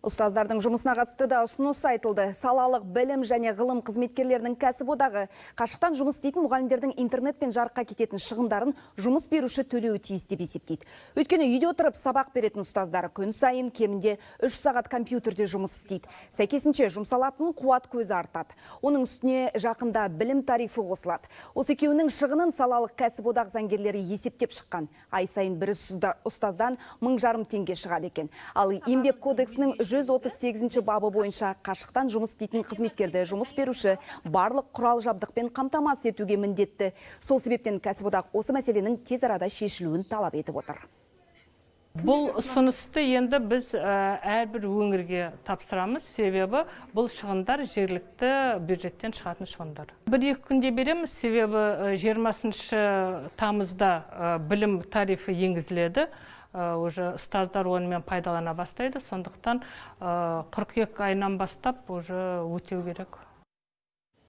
Ұстаздардың жұмысына қатысты да ұсыныс айтылды. Салалық білім және ғылым қызметкерлерінің кәсіподағы қашықтан жұмыс істейтін мұғалімдердің интернет пен жарыққа кететін шығындарын жұмыс беруші төлеуі тиіс деп есептейді. Өйткені үйде отырып сабақ беретін ұстаздар күн сайын кемінде 3 сағат компьютерде жұмыс істейді. Сәйкесінше жұмсалатын қуат көзі артады. Оның үстіне жақында білім тарифі қосылады. Осы екеуінің шығынын салалық кәсіподақ заңгерлері есептеп шыққан. Ай сайын бір ұстаздан 1,5 теңге шығады екен. Ал еңбек кодексінің 138 бабы бойынша қашықтан жұмыс істейтін қызметкерді жұмыс беруші барлық құрал жабдықпен қамтамасыз етуге міндетті. Сол себептен кәсіподақ осы мәселенің тез арада шешілуін талап етіп отыр. Бұл ұсынысты енді біз әрбір өңірге тапсырамыз, себебі бұл шығындар жергілікті бюджеттен шығатын шығындар. 1-2 күнде береміз, себебі 20 тамызда білім тарифі енгізіледі. Уже ұстаздар онымен пайдалана бастайды, сондықтан қыркүйек айынан бастап уже өтеу керек.